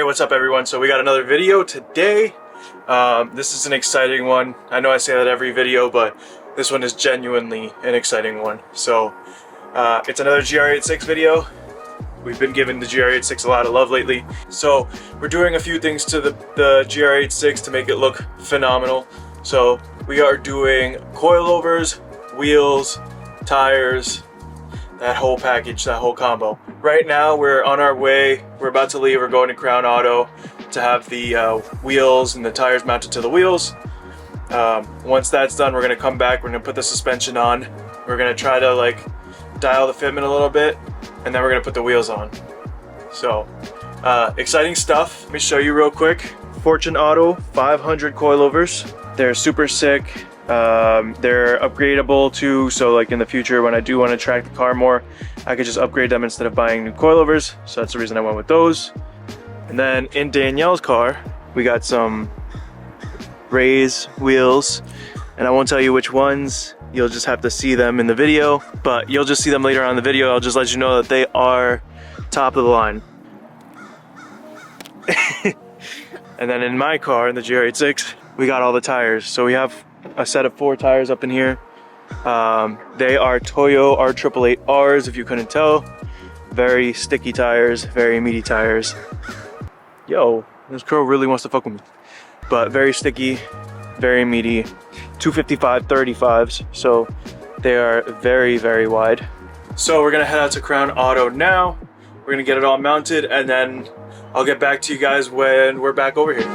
what's up everyone? So we got another video today. This is an exciting one. I know I say that every video, but this one is genuinely an exciting one. So it's another GR86 video. We've been giving the GR86 a lot of love lately. So we're doing a few things to the GR86 to make it look phenomenal. So we are doing coilovers, wheels, tires, that whole package, that whole combo. Right now we're on our way, we're about to leave, we're going to Crown Auto to have the wheels and the tires mounted to the wheels. Once that's done, we're going to come back, we're going to put the suspension on, we're going to try to like dial the fitment a little bit, and then we're going to put the wheels on. So exciting stuff. Let me show you real quick. Fortune Auto 500 coilovers. They're super sick. They're upgradable too, so like in the future when I do want to track the car more, I could just upgrade them instead of buying new coilovers. So that's the reason I went with those. And then in Danielle's car, we got some Rays wheels, and I won't tell you which ones. You'll just have to see them in the video, but you'll just see them later on in the video. I'll just let you know that they are top of the line. And then in my car, in the GR86, we got all the tires. So we have a set of 4 tires up in here. They are Toyo R888Rs, if you couldn't tell. Very sticky tires, very meaty tires. Yo, this girl really wants to fuck with me. But very sticky, very meaty. 255/35s, so they are very, very wide. So we're gonna head out to Crown Auto now. We're gonna get it all mounted, and then I'll get back to you guys when we're back over here.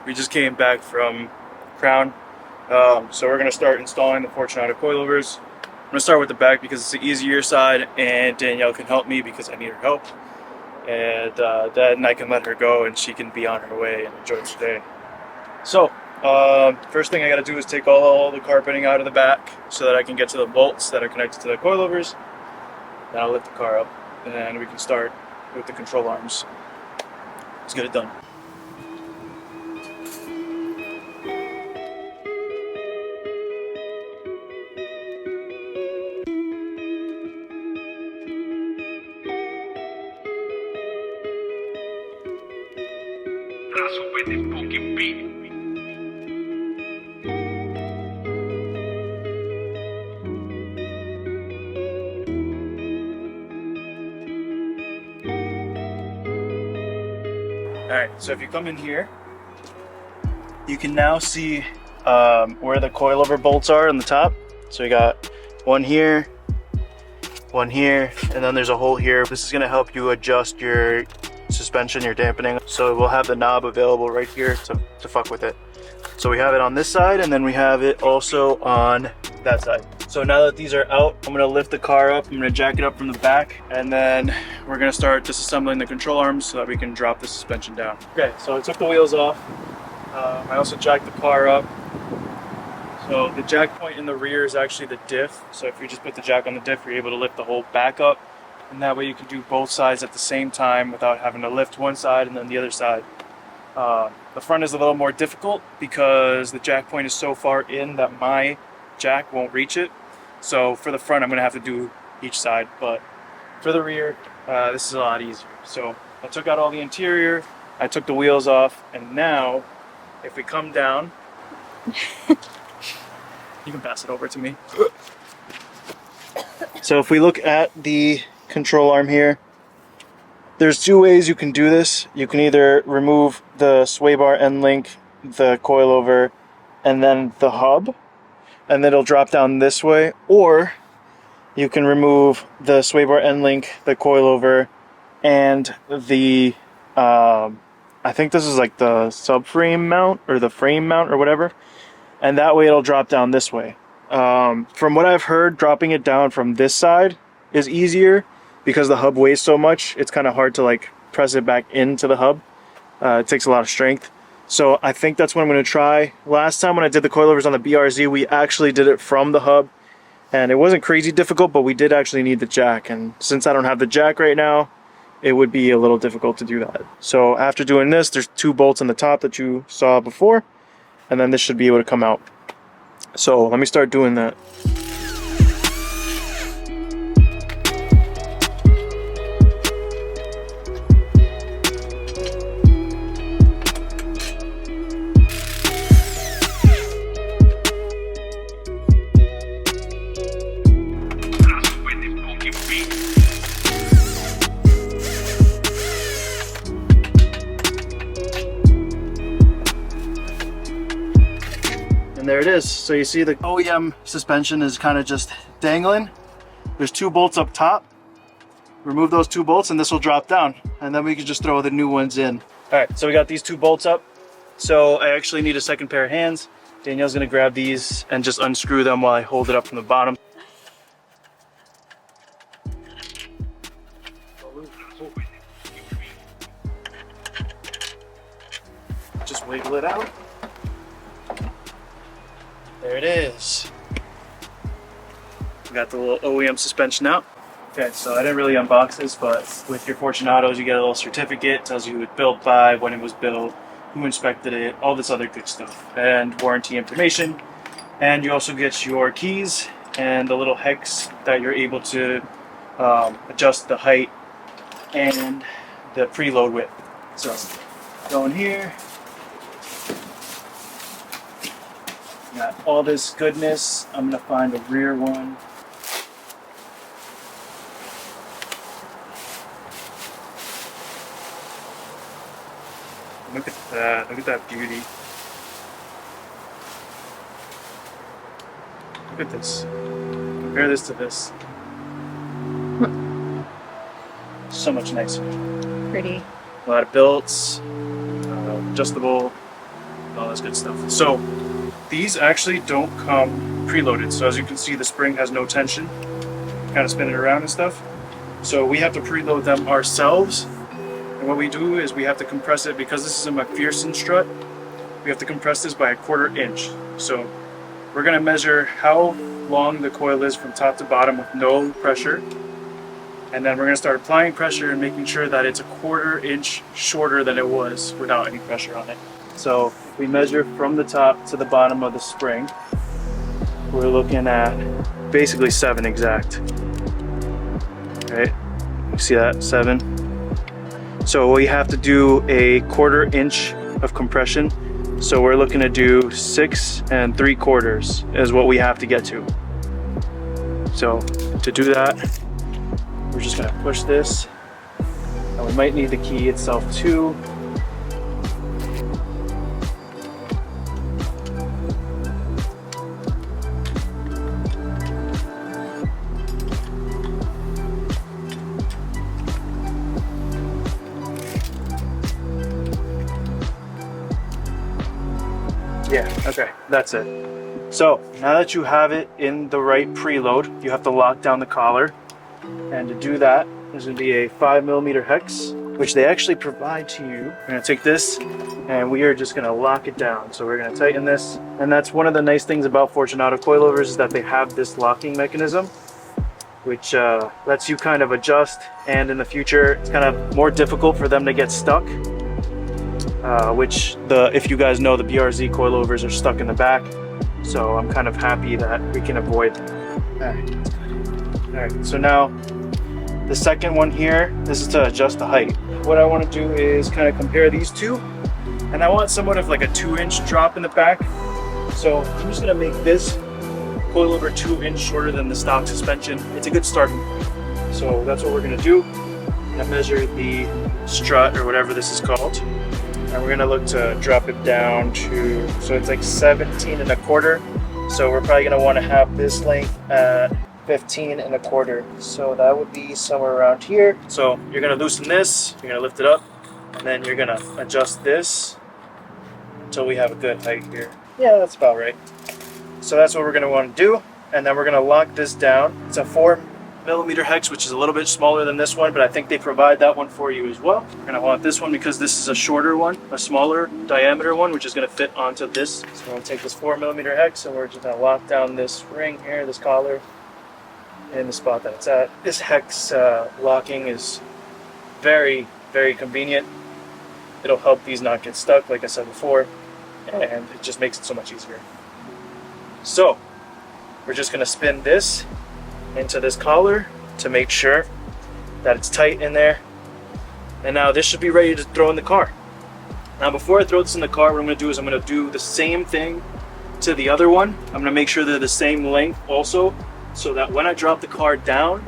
We just came back from Crown, so we're going to start installing the Fortune Auto coilovers. I'm going to start with the back because it's the easier side, and Danielle can help me because I need her help, and then I can let her go and she can be on her way and enjoy the day. So first thing I got to do is take all the carpeting out of the back so that I can get to the bolts that are connected to the coilovers. Then I'll lift the car up and we can start with the control arms. Let's get it done. Alright, so if you come in here, you can now see where the coilover bolts are on the top. So you got one here, and then there's a hole here. This is going to help you adjust your suspension, your dampening. So we'll have the knob available right here to fuck with it. So we have it on this side, and then we have it also on that side. So now that these are out, I'm going to lift the car up, I'm going to jack it up from the back, and then we're going to start disassembling the control arms so that we can drop the suspension down. Okay, so I took the wheels off. I also jacked the car up. So the jack point in the rear is actually the diff. So if you just put the jack on the diff, you're able to lift the whole back up. And that way you can do both sides at the same time without having to lift one side and then the other side. The front is a little more difficult because the jack point is so far in that my jack won't reach it. So for the front, I'm going to have to do each side, but for the rear, this is a lot easier. So I took out all the interior, I took the wheels off, and now if we come down, you can pass it over to me. So if we look at the control arm here, there's 2 ways you can do this. You can either remove the sway bar end link, the coilover, and then the hub, and then it'll drop down this way, or you can remove the sway bar end link, the coilover, and the I think this is like the subframe mount or the frame mount or whatever, and that way it'll drop down this way. From what I've heard, dropping it down from this side is easier because the hub weighs so much. It's kind of hard to like press it back into the hub. It takes a lot of strength. So I think that's what I'm going to try. Last time when I did the coilovers on the BRZ, we actually did it from the hub, and it wasn't crazy difficult, but we did actually need the jack. And since I don't have the jack right now, it would be a little difficult to do that. So after doing this, there's 2 bolts on the top that you saw before, and then this should be able to come out. So let me start doing that. And there it is. So you see the OEM suspension is kind of just dangling. There's 2 bolts up top. Remove those 2 bolts and this will drop down. And then we can just throw the new ones in. All right, so we got these 2 bolts up. So I actually need a second pair of hands. Danielle's gonna grab these and just unscrew them while I hold it up from the bottom. Just wiggle it out. There it is. We got the little OEM suspension out. Okay, so I didn't really unbox this, but with your Fortunatos, you get a little certificate, tells you who it was built by, when it was built, who inspected it, all this other good stuff, and warranty information. And you also get your keys and the little hex that you're able to adjust the height and the preload width. So go in here. Got all this goodness. I'm gonna find the rear one. Look at that. Look at that beauty. Look at this. Compare this to this. So much nicer. Pretty. A lot of belts, adjustable, all this good stuff. So these actually don't come preloaded. So as you can see, the spring has no tension. Kind of spin it around and stuff. So we have to preload them ourselves. And what we do is we have to compress it, because this is a McPherson strut, we have to compress this by 1/4 inch. So we're gonna measure how long the coil is from top to bottom with no pressure. And then we're gonna start applying pressure and making sure that it's 1/4 inch shorter than it was without any pressure on it. So if we measure from the top to the bottom of the spring, we're looking at basically 7 exact. Right? You see that? 7. So we have to do a 1/4 inch of compression. So we're looking to do 6 3/4 is what we have to get to. So to do that, we're just gonna push this. And we might need the key itself too. Yeah, okay, that's it. So now that you have it in the right preload, you have to lock down the collar. And to do that, there's gonna be a 5mm hex, which they actually provide to you. We're gonna take this and we are just gonna lock it down. So we're gonna tighten this. And that's one of the nice things about Fortunato coilovers, is that they have this locking mechanism, which lets you kind of adjust. And in the future, it's kind of more difficult for them to get stuck. Which if you guys know, the BRZ coilovers are stuck in the back. So I'm kind of happy that we can avoid that. All right, so now the second one here, this is to adjust the height. What I want to do is kind of compare these two, and I want somewhat of like a 2-inch drop in the back. So I'm just gonna make this coilover 2 inch shorter than the stock suspension. It's a good starting point. So that's what we're gonna do. I'm gonna measure the strut, or whatever this is called. And we're gonna look to drop it down to, so it's like 17 1/4. So we're probably gonna wanna have this length at 15 1/4. So that would be somewhere around here. So you're gonna loosen this, you're gonna lift it up, and then you're gonna adjust this until we have a good height here. Yeah, that's about right. So that's what we're gonna wanna do. And then we're gonna lock this down. It's a 4mm hex, which is a little bit smaller than this one, but I think they provide that one for you as well. We're gonna want this one because this is a shorter one, a smaller diameter one, which is gonna fit onto this. So we're gonna take this 4mm hex and we're just gonna lock down this ring here, this collar, in the spot that it's at. This hex locking is very, very convenient. It'll help these not get stuck, like I said before, and it just makes it so much easier. So we're just gonna spin this into this collar to make sure that it's tight in there. And now this should be ready to throw in the car. Now before I throw this in the car, what I'm gonna do is I'm gonna do the same thing to the other one. I'm gonna make sure they're the same length also, so that when I drop the car down,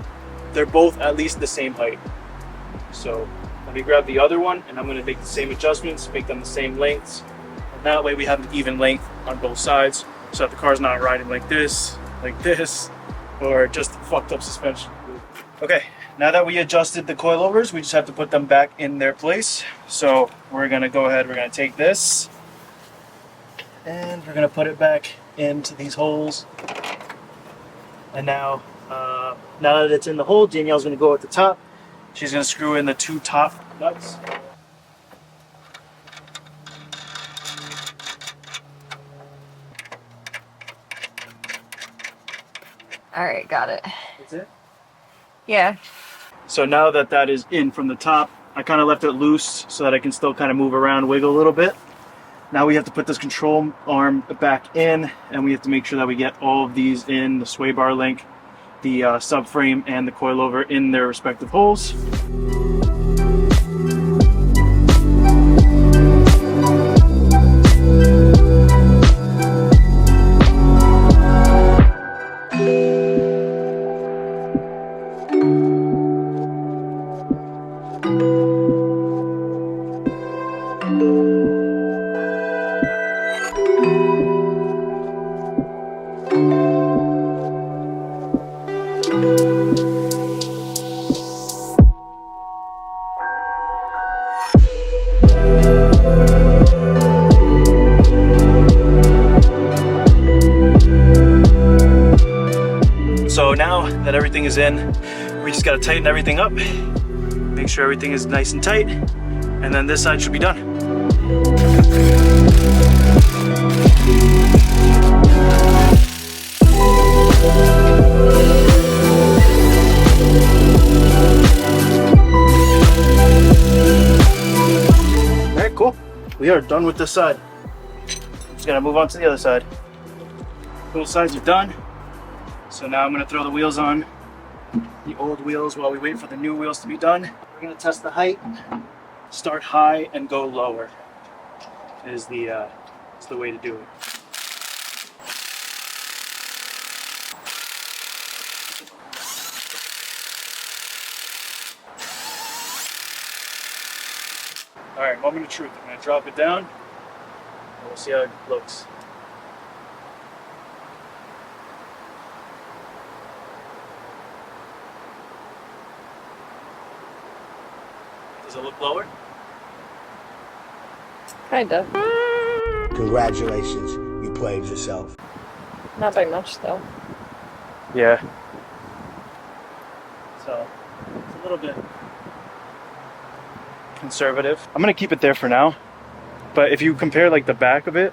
they're both at least the same height. So let me grab the other one, and I'm gonna make the same adjustments, make them the same lengths. And that way we have an even length on both sides, so that the car's not riding like this, or just fucked up suspension. Okay, now that we adjusted the coilovers, we just have to put them back in their place. So we're gonna go ahead, we're gonna take this, and we're gonna put it back into these holes. And now that it's in the hole, Danielle's gonna go at the top. She's gonna screw in the 2 top nuts. All right, got it. That's it? Yeah. So now that that is in from the top, I kind of left it loose so that I can still kind of move around, wiggle a little bit. Now we have to put this control arm back in, and we have to make sure that we get all of these in, the sway bar link, the subframe, and the coilover in their respective holes. So now that everything is in, we just gotta tighten everything up, make sure everything is nice and tight, and then this side should be done. All right, cool. We are done with this side. Just gotta move on to the other side. Both sides are done. So now I'm gonna throw the wheels on, the old wheels, while we wait for the new wheels to be done. We're gonna test the height. Start high and go lower is the way to do it. All right, moment of truth. I'm gonna drop it down, and we'll see how it looks. Does it look lower? Kind of. Congratulations, you played yourself. Not by much, though. Yeah. So, it's a little bit conservative. I'm gonna keep it there for now. But if you compare like the back of it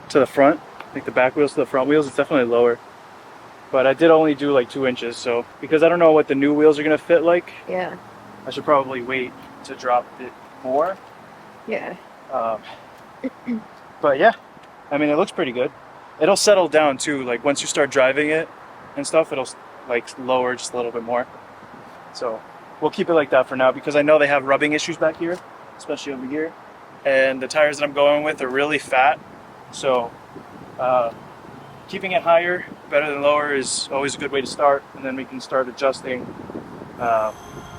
to the front, like the back wheels to the front wheels, it's definitely lower. But I did only do like 2 inches, so because I don't know what the new wheels are gonna fit like, Yeah. I should probably wait to drop it more. Yeah. But yeah, I mean, it looks pretty good. It'll settle down too, like once you start driving it and stuff, it'll like lower just a little bit more. So we'll keep it like that for now, because I know they have rubbing issues back here, especially over here. And the tires that I'm going with are really fat. So keeping it higher, better than lower, is always a good way to start. And then we can start adjusting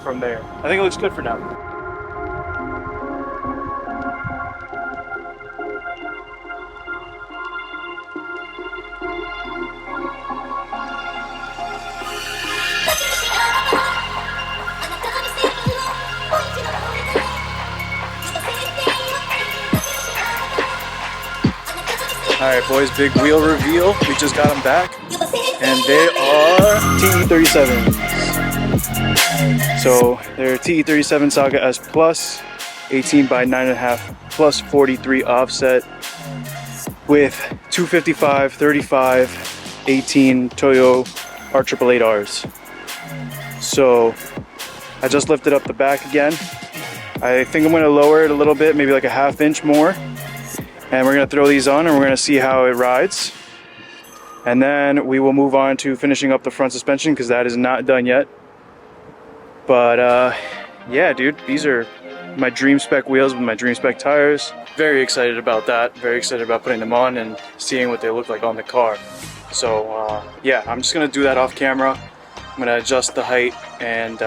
from there. I think it looks good for now. Alright boys, big wheel reveal. We just got them back. And they are TE37s. So they're TE37 Saga S Plus, 18 by 9.5 plus 43 offset with 255, 35, 18 Toyo R888Rs. So I just lifted up the back again. I think I'm gonna lower it a little bit, maybe like a ½ inch more. And we're gonna throw these on and we're gonna see how it rides. And then we will move on to finishing up the front suspension because that is not done yet. But yeah, dude, these are my dream spec wheels with my dream spec tires. Very excited about that. Very excited about putting them on and seeing what they look like on the car. So yeah, I'm just gonna do that off camera. I'm gonna adjust the height and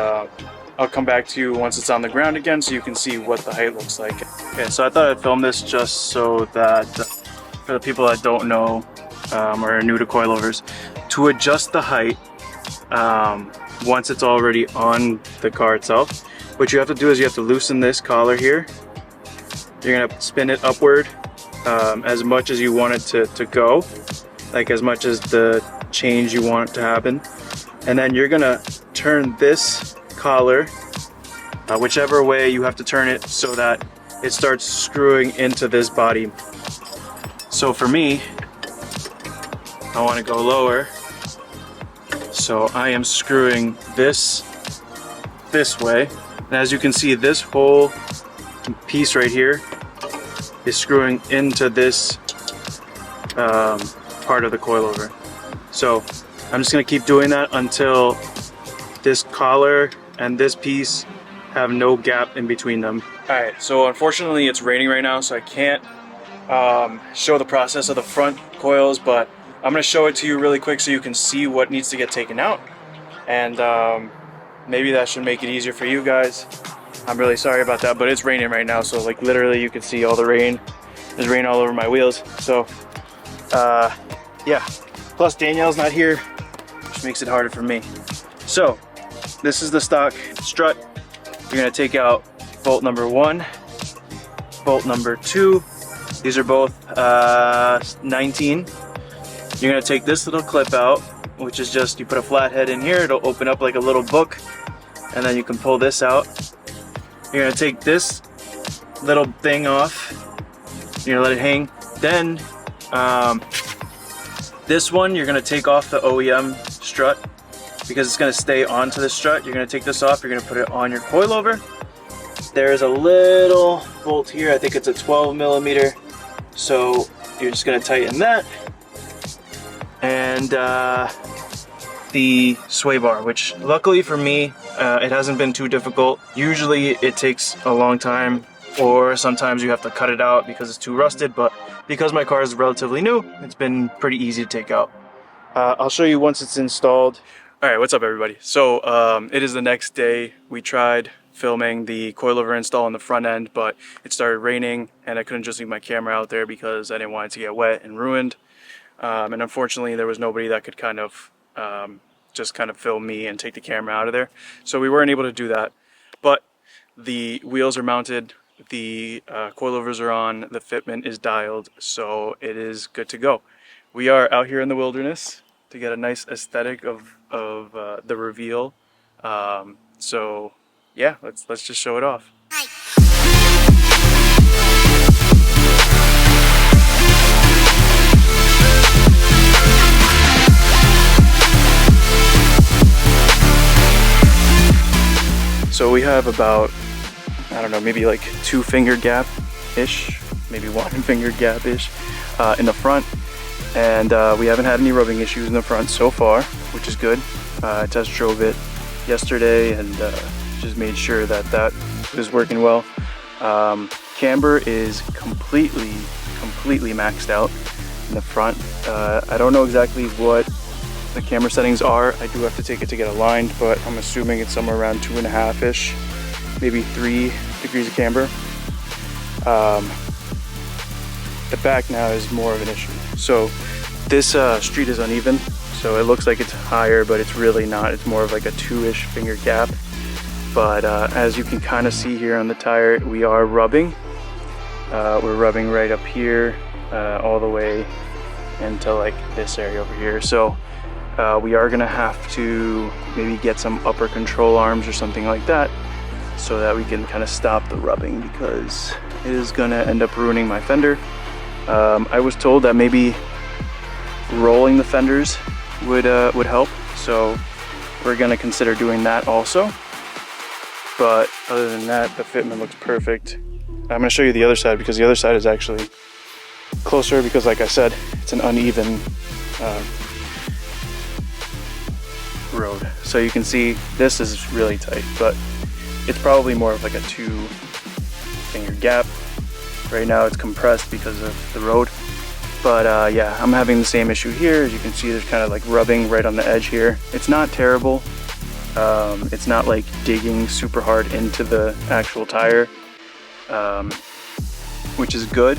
I'll come back to you once it's on the ground again so you can see what the height looks like. Okay, so I thought I'd film this just so that for the people that don't know or are new to coilovers, to adjust the height once it's already on the car itself, what you have to do is you have to loosen this collar here. You're gonna spin it upward as much as you want it to go, like as much as the change you want it to happen. And then you're gonna turn this collar whichever way you have to turn it so that it starts screwing into this body. So for me, I want to go lower, so I am screwing this way, and as you can see, this whole piece right here is screwing into this part of the coilover. So I'm just going to keep doing that until this collar and this piece have no gap in between them. Alright, so unfortunately it's raining right now, so I can't show the process of the front coils, but I'm going to show it to you really quick so you can see what needs to get taken out, and maybe that should make it easier for you guys. I'm really sorry about that, but it's raining right now, so like literally you can see all the rain. There's rain all over my wheels, so yeah. Plus Danielle's not here, which makes it harder for me. So this is the stock strut. You're going to take out bolt number 1, bolt number 2. These are both 19. You're going to take this little clip out, which is just, you put a flathead in here, it'll open up like a little book, and then you can pull this out. You're going to take this little thing off, you're going to let it hang. Then this one, you're going to take off the OEM strut because it's going to stay onto the strut. You're going to take this off, you're going to put it on your coilover. There's a little bolt here, I think it's a 12 millimeter, so you're just going to tighten that. And the sway bar, which luckily for me, it hasn't been too difficult. Usually it takes a long time, or sometimes you have to cut it out because it's too rusted, but because my car is relatively new, it's been pretty easy to take out. I'll show you once it's installed. Alright, what's up everybody? So it is the next day. We tried filming the coilover install on the front end, but it started raining and I couldn't just leave my camera out there because I didn't want it to get wet and ruined. And unfortunately there was nobody that could kind of just film me and take the camera out of there. So we weren't able to do that. But the wheels are mounted, the coilovers are on, the fitment is dialed, so it is good to go. We are out here in the wilderness to get a nice aesthetic of the reveal. So yeah, let's just show it off. So we have about, I don't know, maybe like 2 finger gap-ish, maybe 1 finger gap-ish in the front. And we haven't had any rubbing issues in the front so far, which is good. I test drove it yesterday and just made sure that that was working well. Camber is completely maxed out in the front. I don't know exactly what the camber settings are. I do have to take it to get aligned, but I'm assuming it's somewhere around 2.5-ish, maybe 3 degrees of camber. The back now is more of an issue. So this street is uneven, so it looks like it's higher, but it's really not. It's more of like a 2-ish finger gap. But as you can kind of see here on the tire, we are rubbing. We're rubbing right up here, all the way into like this area over here. So we are gonna have to maybe get some upper control arms or something like that so that we can kind of stop the rubbing, because it is gonna end up ruining my fender. I was told that maybe rolling the fenders would help, so we're gonna consider doing that also. but other than that, the fitment looks perfect. I'm going to show you the other side because the other side is actually closer because, like I said, it's an uneven road. So you can see this is really tight, but it's probably more of like a 2-finger gap. Right now it's compressed because of the road. But yeah, I'm having the same issue here. As you can see, there's kind of like rubbing right on the edge here. It's not terrible. It's not like digging super hard into the actual tire, which is good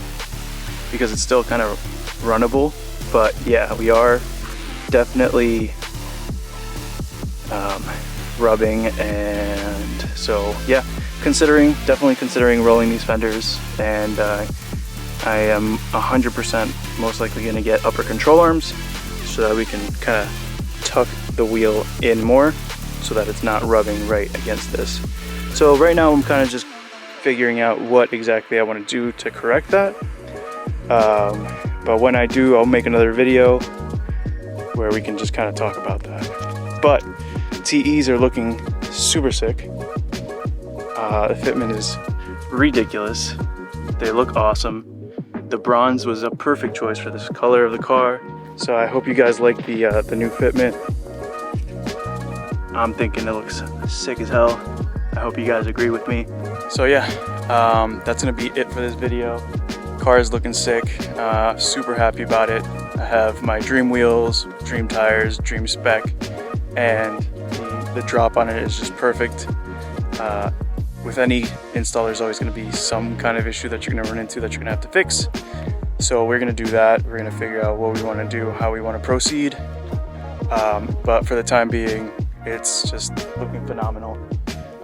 because it's still kind of runnable. But yeah, we are definitely rubbing, and so yeah, definitely considering rolling these fenders, and I am 100% most likely going to get upper control arms so that we can kind of tuck the wheel in more so that it's not rubbing right against this. So right now I'm kind of just figuring out what exactly I want to do to correct that. But when I do, I'll make another video where we can just kind of talk about that. But TEs are looking super sick. The fitment is ridiculous. They look awesome. The bronze was a perfect choice for this color of the car. So I hope you guys like the new fitment. I'm thinking it looks sick as hell. I hope you guys agree with me. So yeah, that's gonna be it for this video. Car is looking sick. Super happy about it. I have my dream wheels, dream tires, dream spec, and the drop on it is just perfect. With any installer, there's always going to be some kind of issue that you're going to run into that you're going to have to fix. So we're going to do that. We're going to figure out what we want to do, how we want to proceed. But for the time being, it's just looking phenomenal.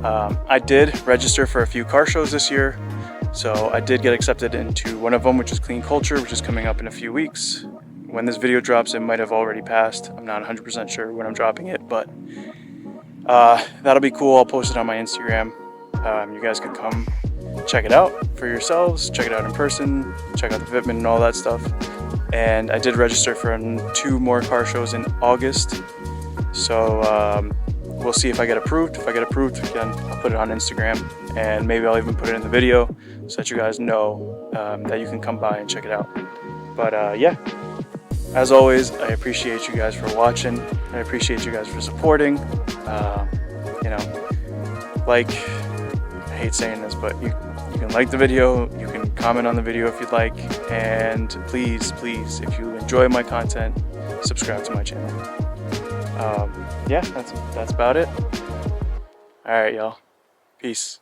I did register for a few car shows this year. So I did get accepted into one of them, which is Clean Culture, which is coming up in a few weeks. When this video drops, it might have already passed. I'm not 100% sure when I'm dropping it, but that'll be cool. I'll post it on my Instagram. You guys can come check it out for yourselves, check it out in person, check out the fitment and all that stuff. And I did register for 2 more car shows in August. So we'll see if I get approved. If I get approved, again, I'll put it on Instagram, and maybe I'll even put it in the video so that you guys know that you can come by and check it out. But yeah, as always, I appreciate you guys for watching. I appreciate you guys for supporting. You know, like, I hate saying this, but you can like the video, you can comment on the video if you'd like, and please, if you enjoy my content, subscribe to my channel. Yeah, that's about it. All right, y'all. Peace.